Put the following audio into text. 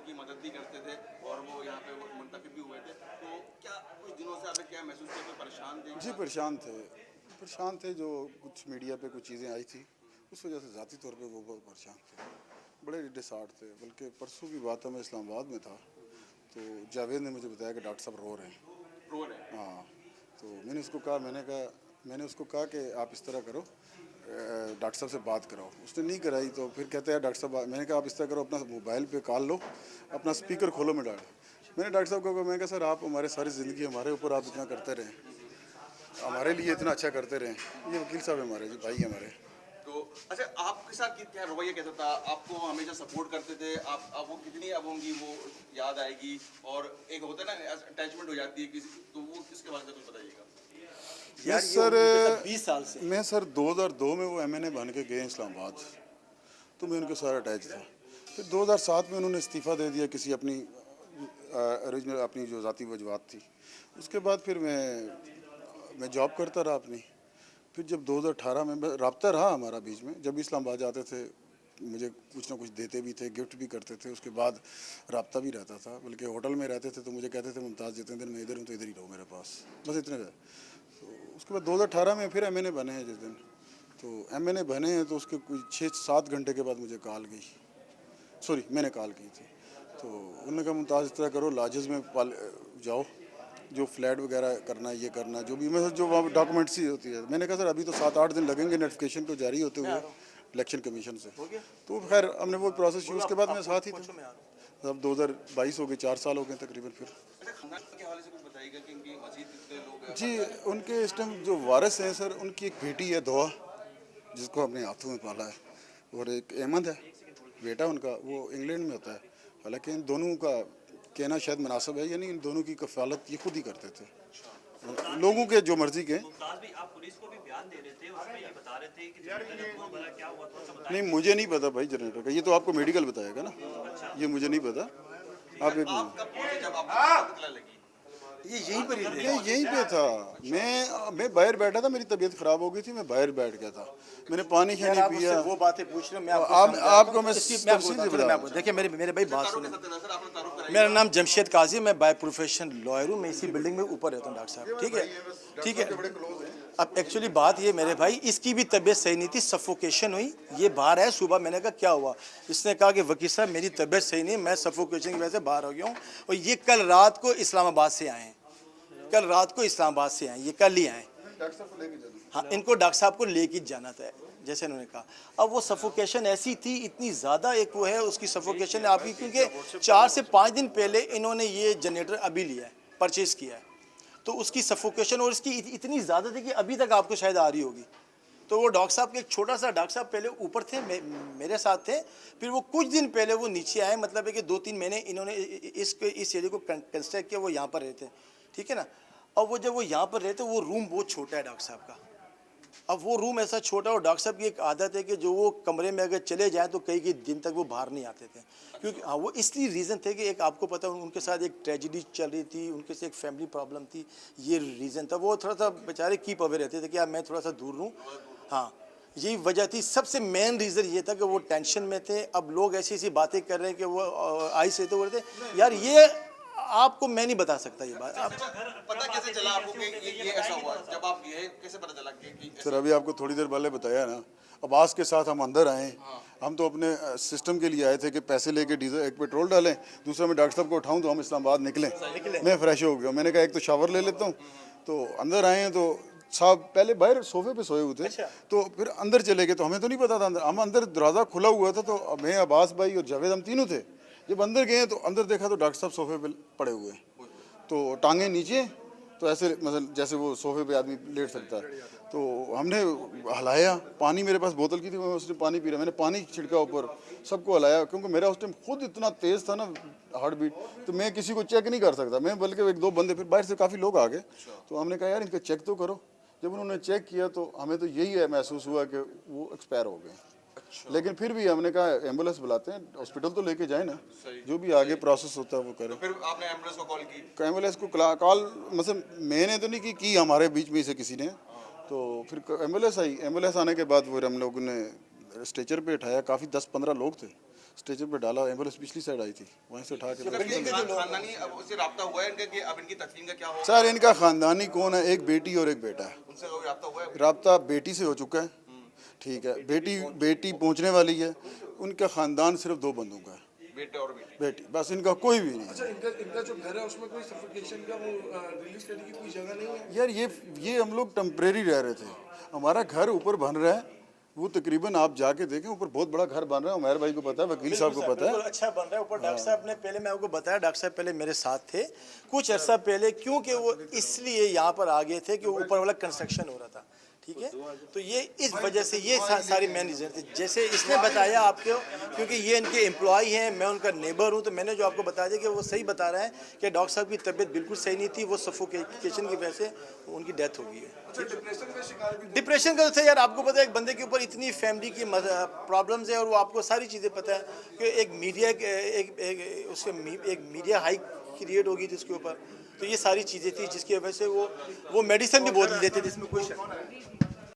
की मदद भी करते थे और वो यहाँ पे वो मुंतकिल भी हुए थे। तो क्या कुछ दिनों से आपने क्या महसूस किया, कोई परेशान थे जी क्या? परेशान थे। जो कुछ मीडिया पे कुछ चीज़ें आई थी उस वजह से ज़ाती तौर पे वो बहुत परेशान थे, बड़े डिसार्ड थे। बल्कि परसों की बात है, मैं इस्लामाबाद में था तो जावेद ने मुझे बताया कि डॉक्टर साहब रो रहे हैं। रो रहे हैं? हाँ, तो मैंने उसको कहा कि आप इस तरह करो, डॉक्टर साहब से बात कराओ। उसने नहीं कराई तो फिर कहते हैं डॉक्टर साहब, मैंने कहा आप इस तरह करो, अपना मोबाइल पे कॉल लो, अपना स्पीकर खोलो में डालो। मैंने डॉक्टर साहब को कहा, मैं कहा सर आप हमारे सारी ज़िंदगी हमारे ऊपर आप इतना करते रहें, हमारे लिए इतना अच्छा करते रहें। ये वकील साहब है हमारे, जी भाई हमारे। तो अच्छा, आपके साथ क्या रवैया कैसा था? आपको हमेशा सपोर्ट करते थे? आप अब वो कितनी अब होंगी वो याद आएगी? और एक होता है ना अटैचमेंट हो जाती है किसी, तो वो किसके बारे में कुछ बताइएगा? मैं यार ये सर उनके साथ 20 साल से। मैं सर 2002 में वो एमएनए बन के गए इस्लामाबाद, तो मैं उनके साथ अटैच था। फिर 2007 में उन्होंने इस्तीफ़ा दे दिया किसी अपनी ओरिजिनल अपनी जो ज़ाती वजूहत थी। उसके बाद फिर मैं जॉब करता रहा अपनी। फिर जब 2018 में रब्ता रहा हमारा बीच में, जब भी इस्लामाबाद जाते थे मुझे कुछ ना कुछ देते भी थे, गिफ्ट भी करते थे। उसके बाद रब्ता भी रहता था, बल्कि होटल में रहते थे तो मुझे कहते थे मुमताज़ जितने दिन मैं इधर हूँ तो इधर ही रहो मेरे पास, बस इतने। तो उसके बाद 2018 में फिर एमएनए बने हैं जिस दिन, तो एमएनए बने हैं तो उसके कुछ 6-7 घंटे के बाद मुझे कॉल गई, सॉरी मैंने कॉल की थी। तो उन्होंने कहा मुमताज़ इस तरह करो, लाजिज़ में जाओ, जो फ्लैट वगैरह करना है ये करना, जो भी मैं जो वहाँ डॉक्यूमेंट्स ही होती है। मैंने कहा सर अभी तो 7-8 दिन लगेंगे नोटिफिकेशन को जारी होते हुए इलेक्शन कमीशन से। तो खैर हमने वो प्रोसेस किया, उसके बाद मैं साथ ही था। अब 2022 हो गए, 4 साल हो गए तकरीबन। फिर अच्छा, खानदान के हवाले से कुछ बताइएगा कि इनकी मजीद कितने लोग हैं? जी, उनके इस टाइम जो वारिस हैं सर, उनकी एक बेटी है दुआ, जिसको अपने हाथों में पाला है, और एक अहमद है बेटा उनका, वो इंग्लैंड में होता है। हालांकि इन दोनों का कहना शायद मुनासिब है, यानी इन दोनों की कफ़ालत ये खुद ही करते थे, लोगों के जो मर्जी के। मुमताज भी आप पुलिस को भी बयान दे रहे थे, उसमें ये बता रहे थे कि जनरेटर का खून भरा, क्या हुआ थोड़ा सा बताएं। नहीं मुझे नहीं पता भाई जनरेटर का, ये तो आपको मेडिकल बताएगा ना, ये मुझे नहीं पता। आप एक आप कब पहुंचे जब आपको इत्तला लगी? ये यहीं पर ही थे। ये यहीं पे था। मैं बाहर बैठा था, मेरी तबीयत ख़राब हो गई थी, मैं बाहर बैठ गया था, मैंने पानी शानी आप पिया। उससे वो बातें पूछ रहे हो, मैं आपको मैं मैं तफसील से आपको बता। देखिए मेरे भाई बात सुनो। सर आपने तारुफ कराई। मेरा नाम जमशेद काजी, मैं बाय प्रोफेशन लॉयर हूँ, मैं इसी बिल्डिंग में ऊपर रहता हूँ डॉक्टर साहब, ठीक है ठीक है। अब एक्चुअली बात ये मेरे भाई, इसकी भी तबीयत सही नहीं थी, सफोकेशन हुई, ये बाहर है। सुबह मैंने कहा क्या हुआ, इसने कहा कि वकील साहब मेरी तबीयत सही नहीं, मैं सफोकेशन की वजह से बाहर हो गया हूँ। और ये कल रात को इस्लामाबाद से आए हैं, कल रात को इस्लामाबाद से आए, ये कल ही आए। हाँ, इनको डॉक्टर साहब को लेके जाना था जैसे उन्होंने कहा। अब वो सफोकेशन ऐसी थी, इतनी ज़्यादा एक वो है उसकी सफोकेशन आपकी, क्योंकि 4 से 5 दिन पहले इन्होंने ये जनरेटर अभी लिया है, परचेज़ किया है, तो उसकी सफोकेशन और इसकी इतनी ज़्यादा थी कि अभी तक आपको शायद आ रही होगी। तो वो डॉक्टर साहब के एक छोटा सा डॉक्टर साहब पहले ऊपर थे, मेरे साथ थे, फिर वो कुछ दिन पहले वो नीचे आए, मतलब है कि 2-3 महीने इन्होंने इस एरिया को कंस्ट्रक्ट किया, वो यहाँ पर रहते, ठीक है ना। अब वो जब वो यहाँ पर रहते, वो रूम बहुत छोटा है डॉक्टर साहब का। अब वो रूम ऐसा छोटा, और डॉक्टर साहब की एक आदत है कि जो वो कमरे में अगर चले जाएं तो कई दिन तक वो बाहर नहीं आते थे, क्योंकि हाँ वो इसलिए रीज़न थे कि एक आपको पता है उनके साथ एक ट्रेजिडी चल रही थी, उनके से एक फैमिली प्रॉब्लम थी, ये रीज़न था। वो थोड़ा सा बेचारे कीप अवे रहते थे कि यार मैं थोड़ा सा दूर रहूँ। हाँ, यही वजह थी, सबसे मेन रीज़न ये था कि वो टेंशन में थे। अब लोग ऐसी ऐसी बातें कर रहे हैं कि वो आई से तो बोलते यार, ये आपको मैं नहीं बता सकता ये बात। आप पता कैसे चला आपको कि ये ऐसा हुआ? जब आप ये कैसे पता चला कि सर अभी आपको थोड़ी देर पहले बताया ना, अब्बास के साथ हम अंदर आए। हम तो अपने सिस्टम के लिए आए थे कि पैसे लेके डीजल, एक पेट्रोल डालें, दूसरा मैं डॉक्टर साहब को उठाऊं तो हम इस्लामाबाद निकलें। मैं फ्रेश हो गया, मैंने कहा एक तो शावर ले लेता हूं। तो अंदर आए हैं तो साहब पहले बाहर सोफे पे सोए हुए थे, तो फिर अंदर चले गए, तो हमें तो नहीं पता था अंदर। हम अंदर दरवाज़ा खुला हुआ था, तो मैं, अब्बास भाई और जावेद, हम तीनों थे। जब अंदर गए तो अंदर देखा तो डॉक्टर साहब सोफे पे पड़े हुए, तो टांगे नीचे, तो ऐसे मतलब जैसे वो सोफे पे आदमी लेट सकता है। तो हमने हलाया, पानी मेरे पास बोतल की थी, मैं उसने पानी पी रहा, मैंने पानी छिड़का ऊपर, सबको हलाया, क्योंकि मेरा उस टाइम खुद इतना तेज़ था ना हार्ट बीट, तो मैं किसी को चेक नहीं कर सकता। मैं बल्कि 1-2 बंदे, फिर बाहर से काफ़ी लोग आ गए, तो हमने कहा यार इनका चेक तो करो। जब उन्होंने चेक किया तो हमें तो यही है महसूस हुआ कि वो एक्सपायर हो गए। लेकिन फिर भी हमने कहा एम्बुलेंस बुलाते हैं, हॉस्पिटल तो लेके जाए ना, जो भी आगे प्रोसेस होता है वो करें। तो फिर आपने एम्बुलेंस को कॉल की? एम्बुलेंस को कॉल मतलब मैंने तो नहीं की हमारे बीच में से किसी ने। तो फिर एम्बुलेंस आई, एम्बुलेंस आने के बाद फिर हम लोगों ने स्ट्रेचर पे उठाया, काफ़ी 10-15 लोग थे, स्ट्रेचर पे डाला, एम्बुलेंस पिछली साइड आई थी, वहीं से उठा के खानदानी अब उससे राब्ता हुआ है इनका कि अब इनकी तदफीन का क्या होगा? सर इनका खानदानी कौन है, एक बेटी और एक बेटा है। उनसे कोई राब्ता हुआ है? राब्ता बेटी से हो चुका है, ठीक है, बेटी पहुंचने वाली है। उनका खानदान सिर्फ 2 बंदों का है, बेटे और बेटी। बेटी, बस इनका कोई भी नहीं है। अच्छा, इनका जो घर है उसमें कोई सफोकेशन का वो रिलीज करने की कोई जगह नहीं है? यार ये हम लोग टेम्परेरी रह रहे थे, हमारा घर ऊपर बन रहा है, वो तकरीबन आप जाके देखें ऊपर बहुत बड़ा घर बन रहा है। उमैर भाई को पता है, वकील साहब को पता है। बिल्कुल अच्छा बन रहा है ऊपर। डॉक्टर साहब ने पहले, मैं आपको बताया, डॉक्टर साहब पहले मेरे साथ थे कुछ अर्सा पहले, क्योंकि वो इसलिए यहाँ पर आ गए थे कि वो ऊपर वाला कंस्ट्रक्शन हो रहा था, ठीक है। तो ये इस वजह से ये सारी मेन रीजन थी। जैसे इसने बताया आपको, क्योंकि ये इनके एम्प्लॉय हैं, मैं उनका नेबर हूँ, तो मैंने जो आपको बता दिया कि वो सही बता रहा है कि डॉक्टर साहब की तबीयत बिल्कुल सही नहीं थी, वो सफोकेशन की वजह से उनकी डेथ हो गई है। अच्छा, डिप्रेशन का शिकार भी डिप्रेशन का तो यार आपको पता है, एक बंदे के ऊपर इतनी फैमिली की प्रॉब्लम्स है और वो आपको सारी चीज़ें पता है कि एक मीडिया एक मीडिया हाइक क्रिएट होगी जिसके ऊपर, तो ये सारी चीज़ें थी जिसकी वजह से वो मेडिसिन भी बहुत लेते थे, इसमें कोई शक नहीं।